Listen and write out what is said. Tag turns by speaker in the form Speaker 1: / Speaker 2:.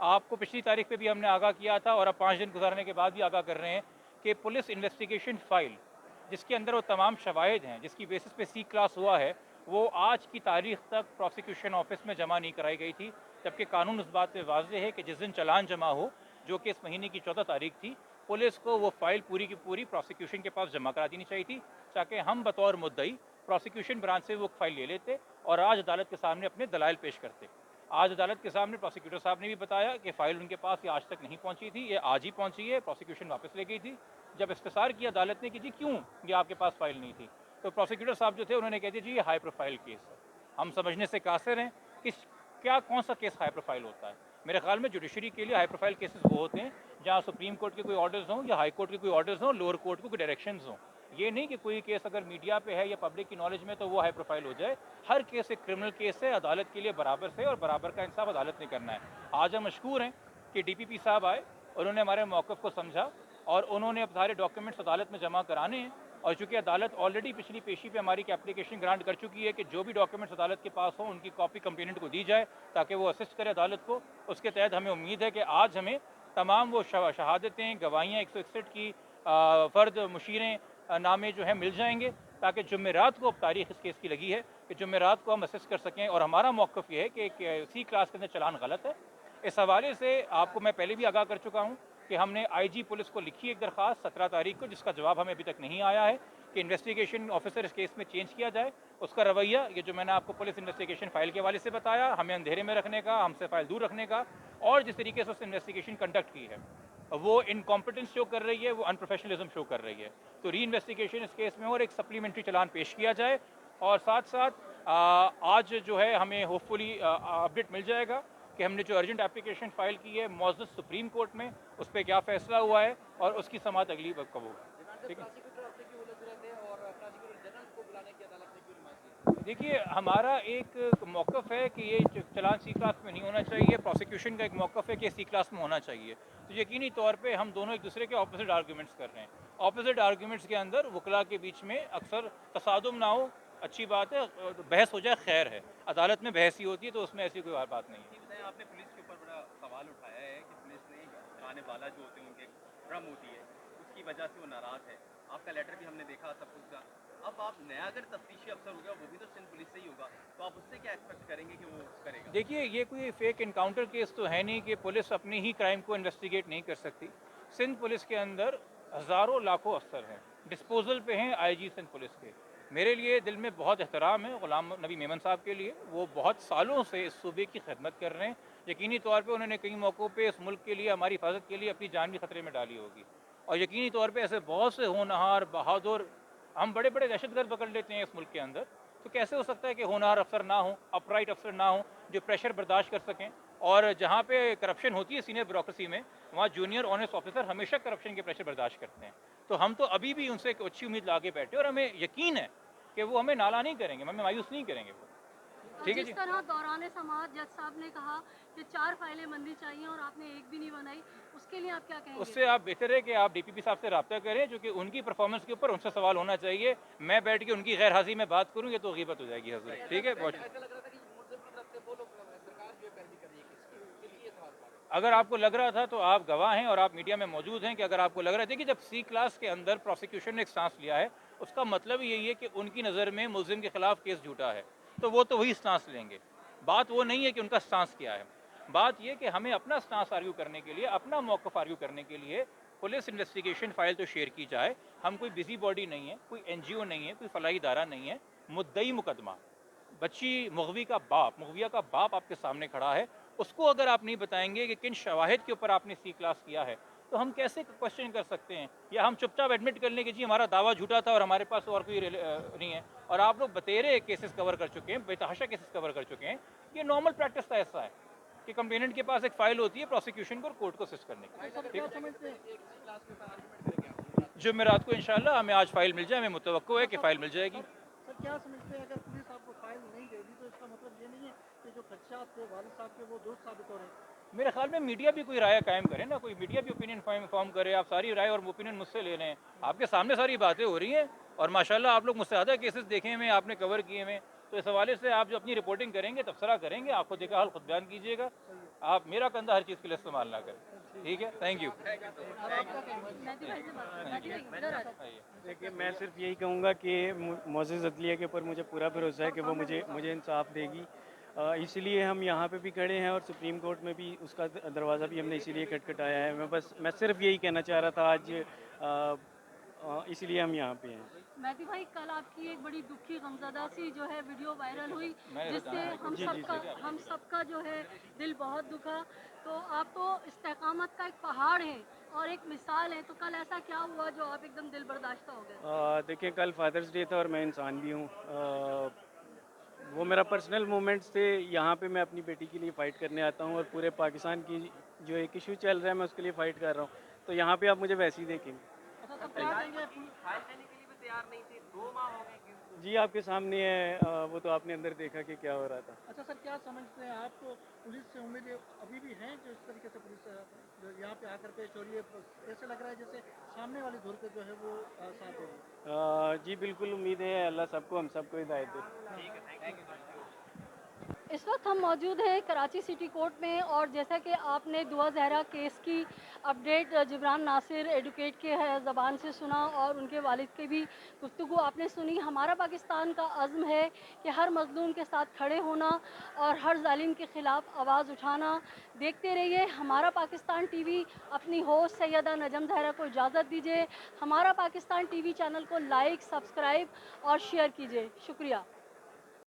Speaker 1: आपको पिछली तारीख पे भी हमने आगाह किया था और अब 5 दिन गुजरने के बाद भी आगाह कर रहे हैं कि पुलिस इन्वेस्टिगेशन फ़ाइल जिसके अंदर वो तमाम शवाहिद हैं, जिसकी बेसिस पे सी क्लास हुआ है, वो आज की तारीख तक प्रोसिक्यूशन ऑफिस में जमा नहीं कराई गई थी। जबकि कानून इस बात पे वाज़ेह है कि जिस दिन चालान जमा हो, जो कि इस महीने की 14 तारीख थी, पुलिस को वो फ़ाइल पूरी की पूरी प्रोसिक्यूशन के पास जमा करा देनी चाहिए थी, ताकि हम बतौर मुद्दई प्रोसिक्यूशन ब्रांच से वो फ़ाइल ले लेते और आज अदालत के सामने अपने दलाइल पेश करते। आज अदालत के सामने प्रोसिक्यूटर साहब ने भी बताया कि फ़ाइल उनके पास ये आज तक नहीं पहुंची थी, ये आज ही पहुंची है, प्रोसिक्यूशन वापस ले गई थी। जब इस्तफसार किया अदालत ने कि जी क्यों ये आपके पास फ़ाइल नहीं थी, तो प्रोसिक्यूटर साहब जो थे उन्होंने कह दिया जी ये हाई प्रोफाइल केस है। हम समझने से कासिर हैं कि क्या कौन सा केस हाई प्रोफाइल होता है। मेरे ख्याल में जुडिशरी के लिए हाई प्रोफाइल केसेस वो होते हैं जहाँ सुप्रीम कोर्ट के कोई ऑर्डर्स हों या हाई कोर्ट के कोई ऑर्डर्स हों, लोअर कोर्ट को कोई डायरेक्शंस हों। ये नहीं कि कोई केस अगर मीडिया पे है या पब्लिक की नॉलेज में तो वो हाई प्रोफाइल हो जाए। हर केस एक क्रिमिनल केस है, अदालत के लिए बराबर से और बराबर का इंसाफ अदालत ने करना है। आज हम मशकूर हैं कि डीपीपी साहब आए, उन्होंने हमारे मौक़िफ़ को समझा और उन्होंने अब सारे डॉक्यूमेंट्स अदालत में जमा कराने हैं। और चूँकि अदालत ऑलरेडी पिछली पेशी पे हमारी एप्लीकेशन ग्रांट कर चुकी है कि जो भी डॉक्यूमेंट्स अदालत के पास हों उनकी कॉपी कंप्लेनेंट को दी जाए ताकि वो असिस्ट करे अदालत को। उसके तहत हमें उम्मीद है कि आज हमें तमाम वो शहादतें, गवाहियाँ 161 की फ़र्द मुशीरें नामे जो हैं मिल जाएंगे, ताकि जुमेरात को अब तारीख इस केस की लगी है कि जुमेरात को हम असिस्ट कर सकें। और हमारा मौक़िफ़ ये है कि सी क्लास के अंदर चलान गलत है। इस हवाले से आपको मैं पहले भी आगाह कर चुका हूँ कि हमने आईजी पुलिस को लिखी एक दरख्वास्त 17 तारीख को, जिसका जवाब हमें अभी तक नहीं आया है कि इन्वेस्टिगेशन ऑफिसर इस केस में चेंज किया जाए। उसका रवैया ये जो मैंने आपको पुलिस इन्वेस्टिगेशन फ़ाइल के हवाले से बताया, हमें अंधेरे में रखने का, हमसे फ़ाइल दूर रखने का, और जिस तरीके से उसने इन्वेस्टिगेशन कंडक्ट की है वो इनकॉम्पिटेंस शो कर रही है, वो अनप्रोफेशनलिज्म शो कर रही है। तो री इन्वेस्टिगेशन इस केस में और एक सप्लीमेंट्री चलान पेश किया जाए। और साथ साथ आज जो है हमें होपफुली अपडेट मिल जाएगा कि हमने जो अर्जेंट एप्लीकेशन फ़ाइल की है मौजूद सुप्रीम कोर्ट में, उस पर क्या फ़ैसला हुआ है और उसकी समाअत अगली वक्त कब होगा। ठीक है, देखिए हमारा एक मौक़िफ़ है कि ये चलान सी क्लास में नहीं होना चाहिए, प्रोसिक्यूशन का एक मौक़िफ़ है कि सी क्लास में होना चाहिए। तो यकीनी तौर पे हम दोनों एक दूसरे के ऑपोजिट आर्गूमेंट्स कर रहे हैं। ऑपोजिट आर्गूमेंट्स के अंदर वकला के बीच में अक्सर तसादुम ना हो, अच्छी बात है, बहस हो जाए खैर है। अदालत में बहस ही होती है तो उसमें ऐसी कोई बात नहीं है।
Speaker 2: ये बताएं, आपने पुलिस के ऊपर बड़ा सवाल उठाया है कि पुलिस ने थाने वाला जो होते हैं उनके भ्रम होती है, उसकी वजह से वो नाराज़ है। आपका लेटर भी हमने देखा सब कुछ का। अब आप नया अगर तफ्तीशी अफसर होगा, वो भी तो सिंध पुलिस से ही होगा, तो आप उससे क्या एक्सपेक्ट करेंगे कि वो करेगा?
Speaker 1: देखिए ये कोई फेक इनकाउंटर केस तो है नहीं कि पुलिस अपनी ही क्राइम को इन्वेस्टिगेट नहीं कर सकती। सिंध पुलिस के अंदर हज़ारों लाखों अफसर हैं, डिस्पोजल पे हैं आईजी सिंध पुलिस के। मेरे लिए दिल में बहुत एहतराम है ग़ुलाम नबी मेमन साहब के लिए, वो बहुत सालों से इस सूबे की खिदमत कर रहे हैं। यकीनी तौर पे उन्होंने कई मौक़ों पे इस मुल्क के लिए, हमारी हिफाजत के लिए अपनी जान भी ख़तरे में डाली होगी। और यकीनी तौर पे ऐसे बहुत से होनहार, बहादुर, हम बड़े बड़े दहशतगर्द पकड़ लेते हैं इस मुल्क के अंदर, तो कैसे हो सकता है कि होनहार अफसर ना हो, अपराइट अफसर ना हो, जो प्रेशर बर्दाश्त कर सकें। और जहाँ पे करप्शन होती है सीनियर ब्यूरोक्रेसी में, वहाँ जूनियर ऑनेस्ट ऑफिसर हमेशा करप्शन के प्रेशर बर्दाश्त करते हैं। तो हम तो अभी भी उनसे एक अच्छी उम्मीद ला के बैठे और हमें यकीन है कि वो हमें नाला नहीं करेंगे, हमें मायूस नहीं करेंगे वो। ठीक है
Speaker 3: जिस
Speaker 1: जी।
Speaker 3: तरह दौरान समाअत जज साहब ने कहा कि 4 फाइलें बननी चाहिए और आपने एक भी नहीं बनाई, उसके लिए आप क्या कहेंगे?
Speaker 1: उससे आप बेहतर है कि आप डीपीपी साहब से रब्ता करें, जो कि उनकी परफॉर्मेंस के ऊपर उनसे सवाल होना चाहिए। मैं बैठ के उनकी गैर हाज़िरी में बात करूँ ये तो गीबत हो जाएगी हज़रत। ठीक है, बहुत
Speaker 2: ऐसा लग रहा था कि मुलज़िम तरफ से वो लोग सरकार जो है पैरवी कर रही है किसकी, उसके लिए सवाल था।
Speaker 1: अगर आपको लग रहा था तो आप गवाह हैं और आप मीडिया में मौजूद हैं कि अगर आपको लग रहा था कि जब सी क्लास के अंदर प्रोसिक्यूशन ने एक स्टांस लिया है, उसका मतलब यही है कि उनकी नज़र में मुलजिम के खिलाफ केस झूठा है, तो वो तो वही स्टांस लेंगे। बात वो नहीं है कि उनका स्टांस क्या है, बात यह कि हमें अपना स्टांस आर्ग्यू करने के लिए, अपना मौक़िफ़ आर्ग्यू करने के लिए पुलिस इन्वेस्टिगेशन फ़ाइल तो शेयर की जाए। हम कोई बिजी बॉडी नहीं है, कोई एनजीओ नहीं है, कोई फलाही इदारा नहीं है। मुद्दई मुकदमा बच्ची मुग़वी का बाप, मुग़विया का बाप आपके सामने खड़ा है, उसको अगर आप नहीं बताएंगे कि किन शवाहिद के ऊपर आपने सी क्लास किया है, तो हम कैसे क्वेश्चन कर सकते हैं? या हम चुपचाप एडमिट कर लें कि जी हमारा दावा झूठा था और हमारे पास और कोई नहीं है। और आप लोग बतेरे केसेस कवर कर चुके हैं, बेतहाशा केसेस कवर कर चुके हैं। ये नॉर्मल प्रैक्टिस का ऐसा है कि कंप्लेनेंट के पास एक फ़ाइल होती है प्रोसिक्यूशन को और कोर्ट को असिस्ट करने की।
Speaker 3: तो सर
Speaker 1: ठीक
Speaker 3: क्या
Speaker 1: है?
Speaker 3: समझते हैं?
Speaker 2: एक इसी क्लास के ऊपर आर्गुमेंट करेंगे आप जुमेरात को?
Speaker 1: जुमेरात को इंशाल्लाह हमें आज फ़ाइल मिल जाए, हमें मुतवक्को है कि फ़ाइल मिल जाएगी।
Speaker 3: सर क्या समझते हैं अगर पुलिस आपको फाइल नहीं देगी तो इसका मतलब ये नहीं है कि जो खदशात थे वालिद साहब के वो दोस्त साबित हो रहे हैं?
Speaker 1: मेरे ख्याल में मीडिया भी कोई राय कायम करे ना, कोई मीडिया भी ओपिनियन फॉर्म करे। आप सारी राय और ओपिनियन मुझसे ले लें, आपके सामने सारी बातें हो रही हैं और माशाल्लाह आप लोग मुझसे ज़्यादा केसेस देखे हुए, आपने कवर किए हुए, तो तो इस हवाले से आप जो अपनी रिपोर्टिंग करेंगे, तबसरा करेंगे, आपको देखा हाल खुद बयान कीजिएगा। आप मेरा कंधा हर चीज़ के लिए इस्तेमाल ना करें, ठीक है? Thank you.
Speaker 3: और आपका क्या कहना है?
Speaker 4: मेहदी भाई से बात मेहदी भाई इधर आ जाओ।
Speaker 1: आइए।
Speaker 5: देखिए, मैं सिर्फ यही कहूँगा कि मोअज़्ज़ज़ अदलिया के ऊपर मुझे पूरा भरोसा है कि वो मुझे इंसाफ देगी। इसीलिए हम यहाँ पे भी खड़े हैं और सुप्रीम कोर्ट में भी उसका दरवाज़ा भी हमने इसीलिए खटखटाया है। मैं सिर्फ यही कहना चाह रहा था आज, इसीलिए हम यहाँ पे हैं।
Speaker 4: मेहदी भाई कल आपकी एक बड़ी दुखी गमज़दा सी जो है वीडियो वायरल हुई,
Speaker 1: मैंने
Speaker 4: जिससे
Speaker 1: बताया।
Speaker 4: हम सबका जो है दिल बहुत दुखा। तो आप तो इस्तेकामत का एक पहाड़ है और एक मिसाल है, तो कल ऐसा क्या हुआ जो आप एकदम दिल बर्दाश्त हो गए?
Speaker 5: देखिए, कल फादर्स डे था और मैं इंसान भी हूँ। वो मेरा पर्सनल मोमेंट्स थे। यहाँ पे मैं अपनी बेटी के लिए फ़ाइट करने आता हूँ और पूरे पाकिस्तान की जो एक इशू चल रहा है मैं उसके लिए फ़ाइट कर रहा हूँ। तो यहाँ पे आप मुझे वैसे ही देखेंगे।
Speaker 3: अच्छा, तब क्या कहेंगे?
Speaker 5: जी, आपके सामने है। वो तो आपने अंदर देखा कि क्या हो रहा था।
Speaker 3: अच्छा सर, क्या समझते हैं आप? तो पुलिस से उम्मीदें अभी भी हैं जो इस तरीके से पुलिस जो यहाँ पे आकर पेश हो रही है, ऐसे लग रहा है जैसे सामने वाली धुर पे जो है वो साथ है।
Speaker 5: जी बिल्कुल, उम्मीद है अल्लाह सबको हम सबको हिदायत दे।
Speaker 4: इस वक्त हम मौजूद हैं कराची सिटी कोर्ट में, और जैसा कि आपने दुआ जहरा केस की अपडेट जिब्रान नासिर एडवोकेट के ज़बान से सुना और उनके वालिद के भी गुफ्तगू आपने सुनी। हमारा पाकिस्तान का अज़्म है कि हर मज़लूम के साथ खड़े होना और हर जालिम के ख़िलाफ़ आवाज़ उठाना। देखते रहिए हमारा पाकिस्तान टीवी। अपनी होस्ट सैयदा नजम जहरा को इजाज़त दीजिए। हमारा पाकिस्तान टीवी चैनल को लाइक, सब्सक्राइब और शेयर कीजिए। शुक्रिया।